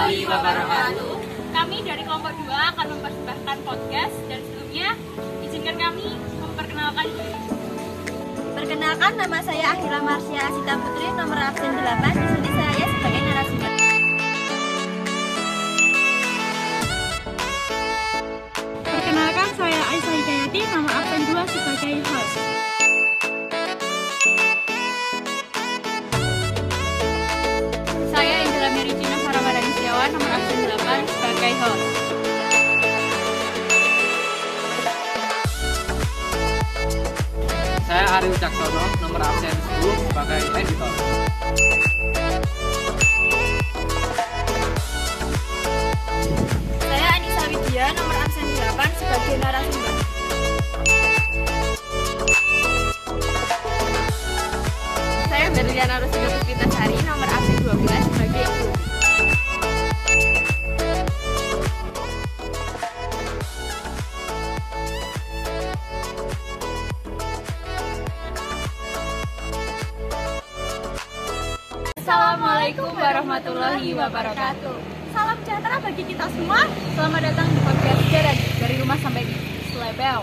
warahmatullahi wabarakatuh. Kami dari kelompok 2 akan mempersembahkan podcast dan sebelumnya izinkan kami memperkenalkan diri. Perkenalkan, nama saya Akhila Marsya Sita Putri, nomor absen 8. Di sini saya sebagai narasumber. Perkenalkan, saya Aisyah Hidayati, nomor absen 2 sebagai host. Saya Indra Mericina Faramadani Setiawan, nomor absen 8 sebagai host. Saya Ariel Caksono, nomor absen 10 sebagai editor. Saya Anissa Widya, nomor absen 8 sebagai narasumber. Saya Berliana Rusina Puspitasari, nomor absen 12 sebagai ibu. Assalamualaikum warahmatullahi wabarakatuh. Salam sejahtera bagi kita semua. Selamat datang di podcast Jalan dari rumah sampai di Slebel.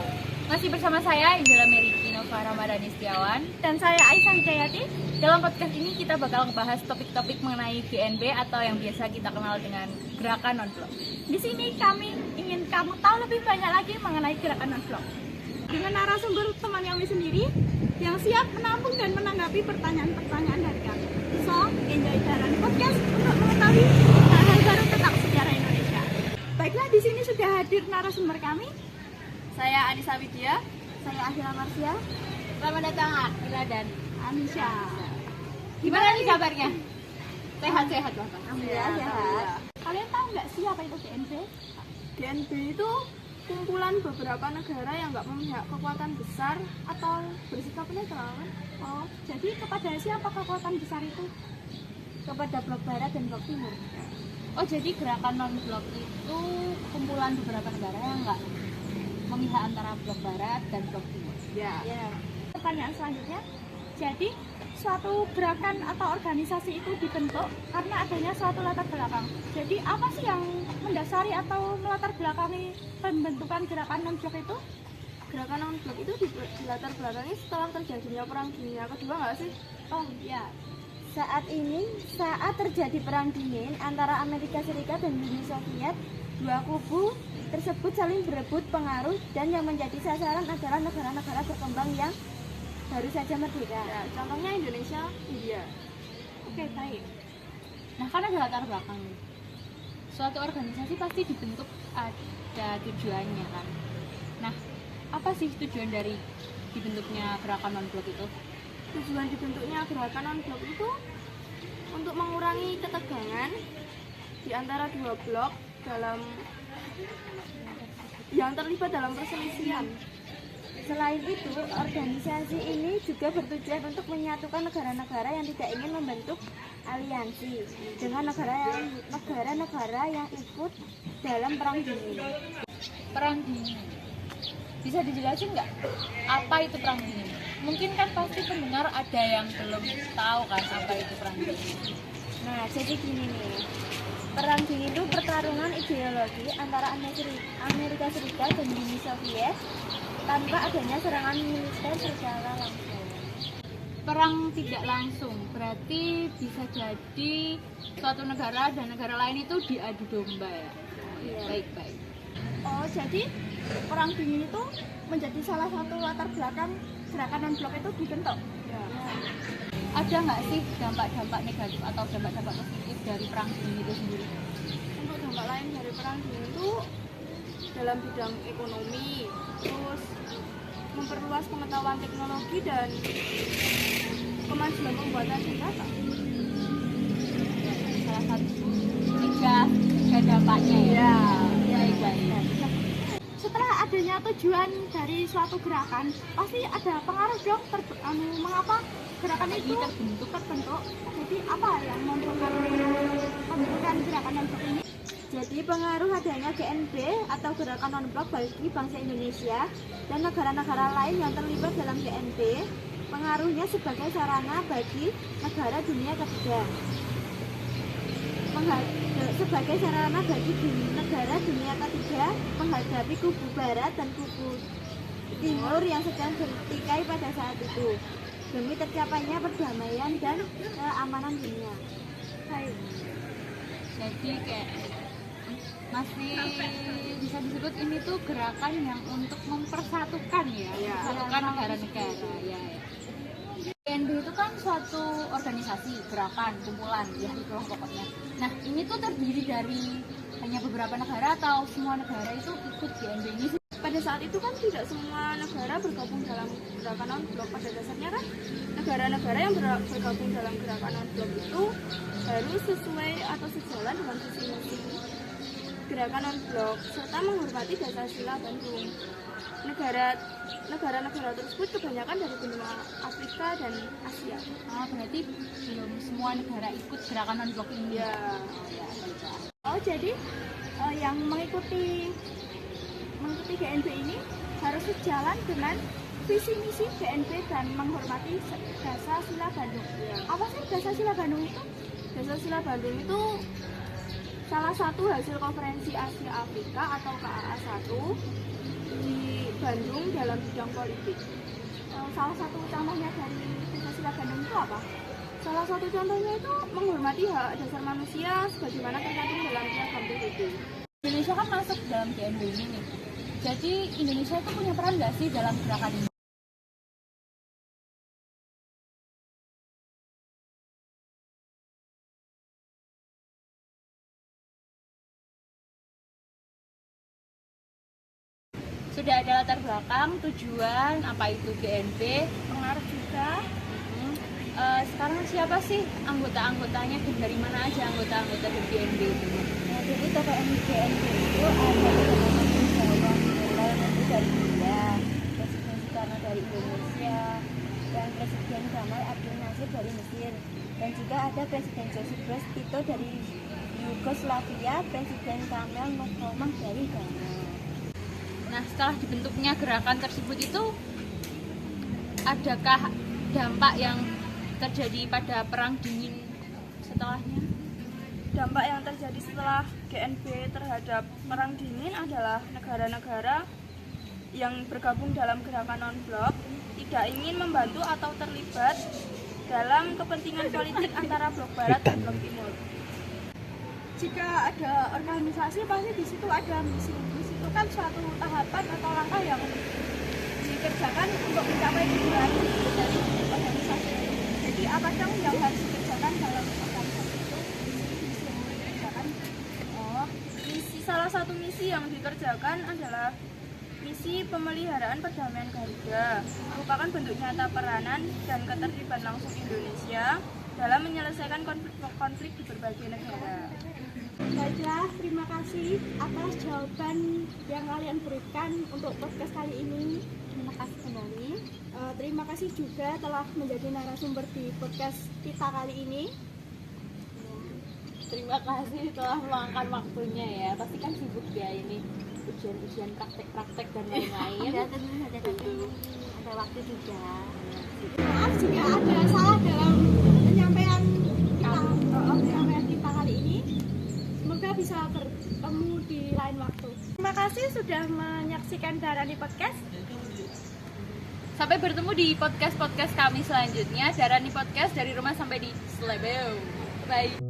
Masih bersama saya Indra Mericina Faramadani Setiawan Dan saya Aisyah Hidayati. Dalam podcast ini kita bakal membahas topik-topik mengenai GNB atau yang biasa kita kenal dengan gerakan non-blok. Di sini kami ingin kamu tahu lebih banyak lagi mengenai gerakan non-blok. Dengan narasumber teman kami sendiri yang siap menampung dan menanggapi pertanyaan-pertanyaan dari kami. So, enjoy Jalan Podcast untuk mengetahui hal-hal baru tentang sejarah Indonesia. Baiklah, di sini sudah hadir narasumber kami. Saya Anissa Widya. Saya Akhila Marsya. Selamat datang Akila dan Anisha. gimana nih kabarnya? Sehat-sehat Bapak? Alhamdulillah sehat. Kalian tahu nggak sih apa itu GNB? GNB itu kumpulan beberapa negara yang nggak memihak kekuatan besar atau bersikap netral. Oh, jadi kepada siapa kekuatan besar itu? Kepada blok barat dan blok timur. Oh, jadi gerakan non-blok itu kumpulan beberapa negara yang nggak memihak antara blok barat dan blok timur. Ya. Pertanyaan selanjutnya, jadi suatu gerakan atau organisasi itu dibentuk karena adanya suatu latar belakang. Jadi apa sih yang mendasari atau melatar belakangi pembentukan gerakan non-blok itu? Gerakan non-blok itu di latar belakangnya setelah terjadinya Perang Dunia Kedua nggak sih? Oh ya, saat terjadi Perang Dingin antara Amerika Serikat dan Uni Soviet, dua kubu tersebut saling berebut pengaruh dan yang menjadi sasaran adalah negara-negara berkembang yang baru saja merdeka. Ya, contohnya Indonesia, India. Oke, baik. Nah, kan ada latar belakang. Suatu organisasi pasti dibentuk ada tujuannya kan. Nah, apa sih tujuan dari dibentuknya gerakan non-blok itu? Tujuan dibentuknya gerakan non-blok itu untuk mengurangi ketegangan di antara dua blok yang terlibat dalam perselisihan. Selain itu, organisasi ini juga bertujuan untuk menyatukan negara-negara yang tidak ingin membentuk aliansi dengan negara-negara yang ikut dalam Perang Dingin. Perang dingin. Bisa dijelasin nggak apa itu perang dingin? Mungkin kan pasti pendengar ada yang belum tahu kan apa itu perang dingin. Nah, jadi gini nih. Perang Dingin itu pertarungan ideologi antara Amerika Serikat dan Uni Soviet tanpa adanya serangan militer secara langsung. Perang tidak langsung berarti bisa jadi suatu negara dan negara lain itu diadu domba ya. Iya. Baik-baik. Oh, jadi Perang Dingin itu menjadi salah satu latar belakang gerakan non-blok itu dibentuk. Ya. Ada nggak sih dampak-dampak negatif atau dampak-dampak positif dari perang dingin itu sendiri? Untuk dampak lain dari Perang Dingin itu dalam bidang ekonomi, terus memperluas pengetahuan teknologi dan kemajuan pembuatan senjata. Salah satu tiga dampaknya ya. Baik-baik. Setelah adanya tujuan dari suatu gerakan, pasti ada pengaruh dong mengapa gerakan itu terbentuk. Jadi apa yang membuat pembentukan gerakan non-blok ini? Jadi pengaruh adanya GNB atau gerakan non-blok bagi bangsa Indonesia dan negara-negara lain yang terlibat dalam GNB, pengaruhnya sebagai sarana bagi negara dunia ketiga sebagai sarana bagi negara dunia ketiga menghadapi kubu barat dan kubu timur yang sedang bertikai pada saat itu demi tercapainya perdamaian dan keamanan dunia. Baik. Jadi kayak masih bisa disebut ini tuh gerakan yang untuk mempersatukan ya, mempersatukan negara-negara ya. PNB itu kan suatu organisasi, gerakan, kumpulan, ya itulah pokoknya. Nah ini tuh terdiri dari hanya beberapa negara atau semua negara itu ikut PNB ini? Pada saat itu kan tidak semua negara bergabung dalam gerakan non-blok. Pada dasarnya kan negara-negara yang bergabung dalam gerakan non-blok itu harus sesuai atau sejalan dengan visi misi gerakan non-blok serta menghormati Dasar-Sila Bandung. Negara-negara tersebut kebanyakan dari benua Afrika dan Asia. Berarti belum semua negara ikut gerakan non-blok ini Ya. baiklah. Jadi yang mengikuti GNB ini harus sejalan dengan visi misi GNB dan menghormati Dasar-Sila Bandung. Apa sih Dasar-Sila Bandung itu? Dasar-Sila Bandung itu salah satu hasil konferensi Asia Afrika atau KAA 1 di Bandung dalam bidang politik. Salah satu contohnya dari Dasar-Sila Bandung itu apa? Salah satu contohnya itu menghormati hak dasar manusia sebagaimana tercantum dalam Piagam PBB. Indonesia kan masuk dalam GNB ini nih. Jadi Indonesia itu punya peran nggak sih dalam gerakan ini? Sudah ada latar belakang, tujuan, apa itu GNB, Pengaruh juga. sekarang siapa sih anggota-anggotanya dan dari mana aja anggota-anggota dari GNB itu? Nah, jadi TPM GNB itu ada beberapa yang mulai nanti dari India, Presiden Soekarno dari Indonesia, dan Presiden Gamal Abdel Nasir dari Mesir, dan juga ada Presiden Josip Broz Tito dari Yugoslavia, Presiden Kamel Nkrumah dari Ghana. Nah, setelah dibentuknya gerakan tersebut itu, adakah dampak yang terjadi pada perang dingin setelahnya? Dampak yang terjadi setelah GNB terhadap perang dingin adalah negara-negara yang bergabung dalam gerakan non-blok tidak ingin membantu atau terlibat dalam kepentingan politik antara blok barat dan blok timur. Jika ada organisasi pasti di situ ada misi. Misi itu kan suatu tahapan atau langkah yang dikerjakan untuk mencapai tujuan dari organisasi. Jadi apa dong yang harus dikerjakan dalam organisasi itu? Misi yang dikerjakan. Salah satu misi yang dikerjakan adalah misi pemeliharaan perdamaian Garuda, merupakan bentuk nyata peranan dan keterlibatan langsung Indonesia dalam menyelesaikan konflik-konflik di berbagai negara. Baiklah, terima kasih atas jawaban yang kalian berikan untuk podcast kali ini. Terima kasih kembali. Terima kasih juga telah menjadi narasumber di podcast kita kali ini. Terima kasih telah meluangkan waktunya ya. Pasti kan sibuk ya ini ujian-ujian praktek-praktek dan lain-lain. Ada tentu saja tapi ada waktu juga. Maaf jika ada salah dalam penyampaian kita kali ini. Semoga bisa bertemu di lain waktu. Terima kasih sudah menyaksikan Darani Podcast. Sampai bertemu di podcast-podcast kami selanjutnya. Darani Podcast dari rumah sampai di Slebeo. Bye.